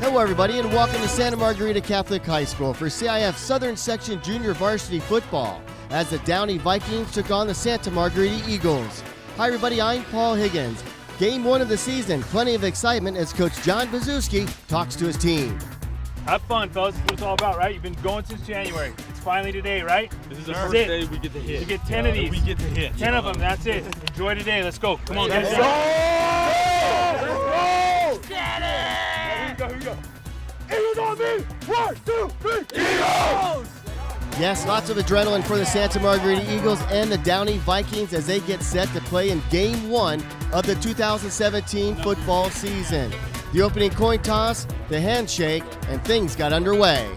Hello everybody and welcome to Santa Margarita Catholic High School for CIF Southern Section Junior Varsity Football as the Downey Vikings took on the Santa Margarita Eagles. Hi everybody, I'm Paul Higgins. Game 1 of the season, plenty of excitement as Coach John Bazuski talks to his team. Have fun, fellas. That's what it's all about, right? You've been going since January. It's finally today, right? This is the first day we get to hit. You get 10 of these. We get to hit. 10 of them, that's it. Enjoy today. Let's go. Come on, guys. Let's go! Get it! Here we go. Eagles on me! 1, 2, 3, Eagles! Yes, lots of adrenaline for the Santa Margarita Eagles and the Downey Vikings as they get set to play in Game 1 of the 2017 football season. The opening coin toss, the handshake, and things got underway.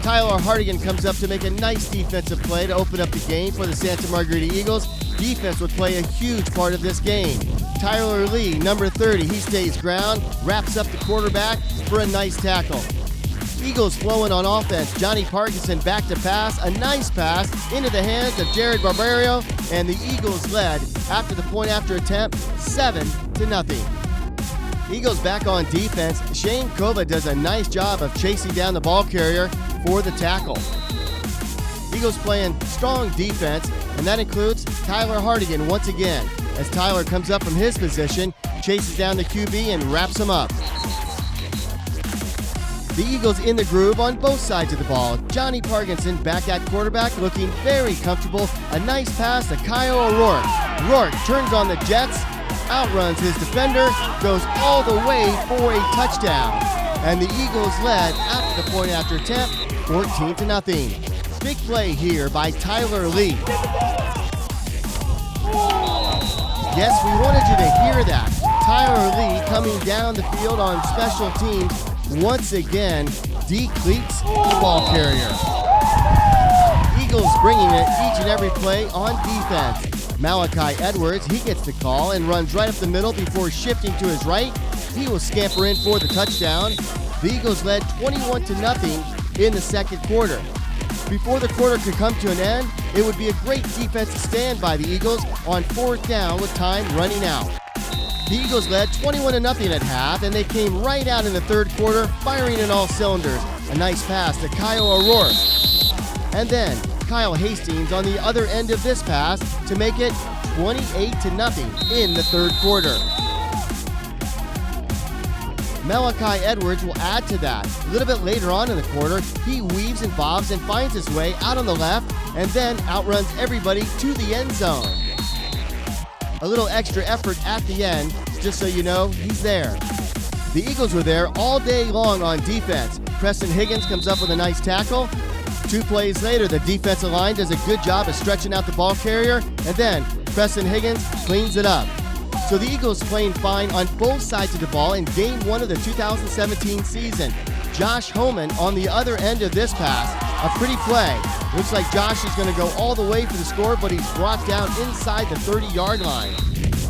Tyler Hardigan comes up to make a nice defensive play to open up the game for the Santa Margarita Eagles. Defense would play a huge part of this game. Tyler Lee, number 30, he stays ground, wraps up the quarterback for a nice tackle. Eagles flowing on offense. Johnny Parkinson back to pass, a nice pass into the hands of Jared Barbario, and the Eagles led after the point after attempt, 7-0. Eagles back on defense. Shane Kova does a nice job of chasing down the ball carrier for the tackle. Eagles playing strong defense, and that includes Tyler Hardigan once again, as Tyler comes up from his position, chases down the QB and wraps him up. The Eagles in the groove on both sides of the ball. Johnny Parkinson back at quarterback looking very comfortable. A nice pass to Kyle O'Rourke. Rourke turns on the Jets, outruns his defender, goes all the way for a touchdown. And the Eagles led after the point after attempt, 14-0. Big play here by Tyler Lee. Yes, we wanted you to hear that. Tyler Lee coming down the field on special teams once again decleats the ball carrier. Eagles bringing it each and every play on defense. Malachi Edwards, he gets the call and runs right up the middle before shifting to his right. He will scamper in for the touchdown. The Eagles led 21-0 in the second quarter. Before the quarter could come to an end, it would be a great defensive stand by the Eagles on 4th down with time running out. The Eagles led 21-0 at half, and they came right out in the third quarter, firing in all cylinders. A nice pass to Kyle O'Rourke. And then Kyle Hastings on the other end of this pass to make it 28-0 in the third quarter. Malachi Edwards will add to that. A little bit later on in the quarter, he weaves and bobs and finds his way out on the left and then outruns everybody to the end zone. A little extra effort at the end, just so you know, he's there. The Eagles were there all day long on defense. Preston Higgins comes up with a nice tackle. 2 plays later, the defensive line does a good job of stretching out the ball carrier, and then Preston Higgins cleans it up. So the Eagles playing fine on both sides of the ball in Game 1 of the 2017 season. Josh Homan on the other end of this pass. A pretty play. Looks like Josh is going to go all the way for the score, but he's brought down inside the 30-yard line.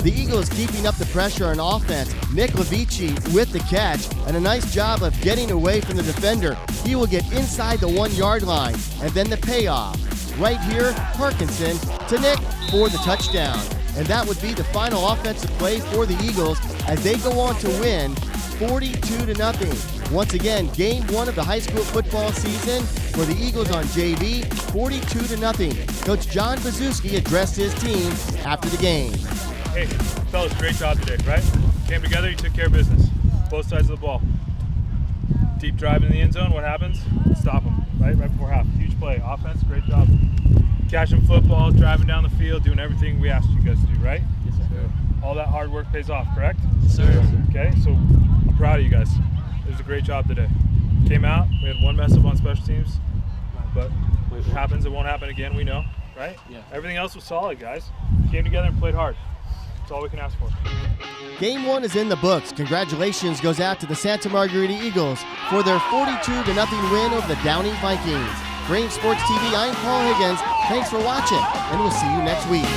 The Eagles keeping up the pressure on offense. Nick Levici with the catch and a nice job of getting away from the defender. He will get inside the 1-yard line, and then the payoff. Right here, Parkinson to Nick for the touchdown. And that would be the final offensive play for the Eagles as they go on to win 42-0. Once again, Game 1 of the high school football season for the Eagles on JV, 42-0. Coach John Bazuski addressed his team after the game. Hey, fellas, great job today, right? Came together, you took care of business. Both sides of the ball. Deep drive in the end zone, what happens? Stop them, right? Right before half. Huge play. Offense, great job. Catching footballs, driving down the field, doing everything we asked you guys to do, right? Yes, sir. All that hard work pays off, correct? Yes, sir. Okay, so I'm proud of you guys. It was a great job today. Came out, we had one mess up on special teams, but it happens, it won't happen again, we know, right? Yeah. Everything else was solid, guys. Came together and played hard. That's all we can ask for. Game 1 is in the books. Congratulations goes out to the Santa Margarita Eagles for their 42-0 win over the Downey Vikings. For Sports TV, I'm Paul Higgins. Thanks for watching, and we'll see you next week.